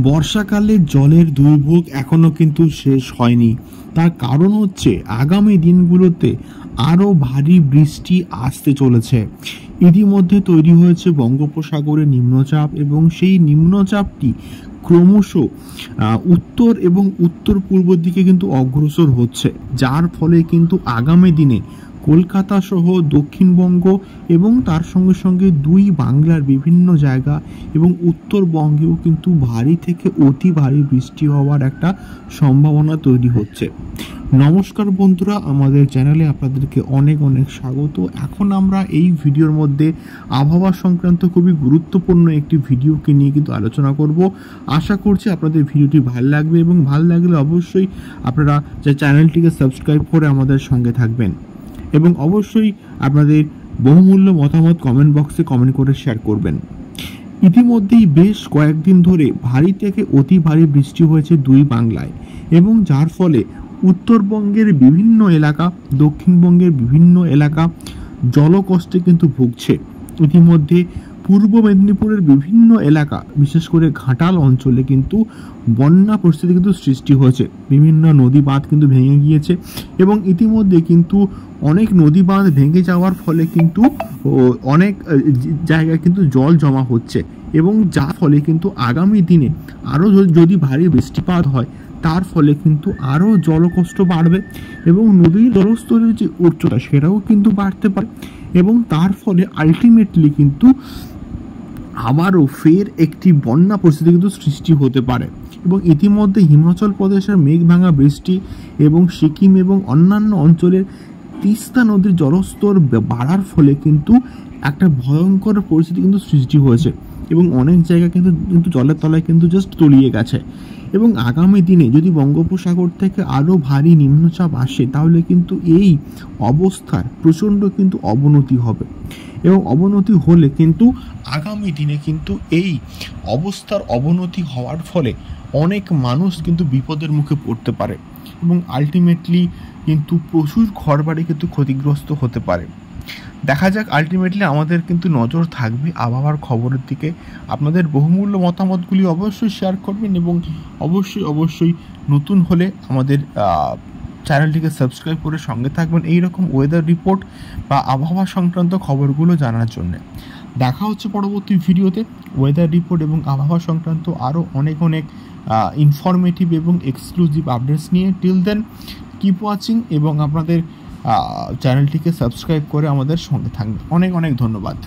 বর্ষাকালে জলের দুর্ভোগ এখনো কিন্তু শেষ হয়নি। তার কারণ হচ্ছে আগামী দিনগুলোতে আরও ভারী বৃষ্টি আসতে চলেছে। ইতিমধ্যে তৈরি হয়েছে বঙ্গোপসাগরে নিম্নচাপ এবং সেই নিম্নচাপটি ক্রমশ উত্তর এবং উত্তর পূর্ব দিকে কিন্তু অগ্রসর হচ্ছে, যার ফলে কিন্তু আগামী দিনে কলকাতা সহ দক্ষিণবঙ্গ এবং তার সঙ্গে সঙ্গে দুই বাংলার বিভিন্ন জায়গা এবং উত্তরবঙ্গেও কিন্তু ভারী থেকে অতি ভারী বৃষ্টি হওয়ার একটা সম্ভাবনা তৈরি হচ্ছে। নমস্কার বন্ধুরা, আমাদের চ্যানেলে আপনাদেরকে অনেক অনেক স্বাগত। এখন আমরা এই ভিডিওর মধ্যে আবহাওয়া সংক্রান্ত খুবই গুরুত্বপূর্ণ একটি ভিডিওকে নিয়ে কিন্তু আলোচনা করব। আশা করছি আপনাদের ভিডিওটি ভালো লাগবে এবং ভালো লাগলে অবশ্যই আপনারা যে চ্যানেলটিকে সাবস্ক্রাইব করে আমাদের সঙ্গে থাকবেন এবং অবশ্যই আপনাদের বহুমূল্য মতামত কমেন্ট বক্সে কমেন্ট করে শেয়ার করবেন। ইতিমধ্যেই বেশ কয়েকদিন ধরে ভারী থেকে অতি ভারী বৃষ্টি হয়েছে দুই বাংলায় এবং যার ফলে উত্তরবঙ্গের বিভিন্ন এলাকা, দক্ষিণবঙ্গের বিভিন্ন এলাকা জলকষ্টে কিন্তু ভুগছে। ইতিমধ্যে পূর্ব মেদিনীপুরের বিভিন্ন এলাকা, বিশেষ করে ঘাটাল অঞ্চলে কিন্তু বন্যা পরিস্থিতি কিন্তু সৃষ্টি হয়েছে। বিভিন্ন নদী বাঁধ কিন্তু ভেঙে গিয়েছে এবং ইতিমধ্যে কিন্তু অনেক নদী বাঁধ ভেঙে যাওয়ার ফলে কিন্তু অনেক জায়গায় কিন্তু জল জমা হচ্ছে এবং যার ফলে কিন্তু আগামী দিনে আরও যদি ভারী বৃষ্টিপাত হয় তার ফলে কিন্তু আরও জলকষ্ট বাড়বে এবং নদীর জলস্তরের যে উচ্চতা সেটাও কিন্তু বাড়তে পারে এবং তার ফলে আলটিমেটলি কিন্তু আবারও ফের একটি বন্যা পরিস্থিতি কিন্তু সৃষ্টি হতে পারে। এবং ইতিমধ্যে হিমাচল প্রদেশের মেঘ ভাঙা বৃষ্টি এবং সিকিম এবং অন্যান্য অঞ্চলের তিস্তা নদীর জলস্তর বাড়ার ফলে কিন্তু একটা ভয়ঙ্কর পরিস্থিতি কিন্তু সৃষ্টি হয়েছে এবং অনেক জায়গা কিন্তু জলের তলায় কিন্তু জাস্ট তলিয়ে গেছে। এবং আগামী দিনে যদি বঙ্গোপসাগর থেকে আরও ভারী নিম্নচাপ আসে তাহলে কিন্তু এই অবস্থার প্রচণ্ড কিন্তু অবনতি হবে এবং অবনতি হলে কিন্তু আগামী দিনে কিন্তু এই অবস্থার অবনতি হওয়ার ফলে অনেক মানুষ কিন্তু বিপদের মুখে পড়তে পারে এবং আলটিমেটলি কিন্তু প্রচুর ঘরবাড়ি কিন্তু ক্ষতিগ্রস্ত হতে পারে। দেখা যাক, আলটিমেটলি আমাদের কিন্তু নজর থাকবে আবহাওয়ার খবরের দিকে। আপনাদের বহুমূল্য মতামতগুলি অবশ্যই শেয়ার করবেন এবং অবশ্যই নতুন হলে আমাদের চ্যানেলটিকে সাবস্ক্রাইব করে সঙ্গে থাকবেন এই রকম ওয়েদার রিপোর্ট বা আবহাওয়া সংক্রান্ত খবরগুলো জানার জন্য। দেখা হচ্ছে পরবর্তী ভিডিওতে ওয়েদার রিপোর্ট এবং আবহাওয়া সংক্রান্ত আরও অনেক ইনফরমেটিভ এবং এক্সক্লুসিভ আপডেটস নিয়ে। টিল দেন কিপ ওয়াচিং এবং আপনাদের চ্যানেলটিকে সাবস্ক্রাইব করে আমাদের সঙ্গে থাকবেন। অনেক ধন্যবাদ।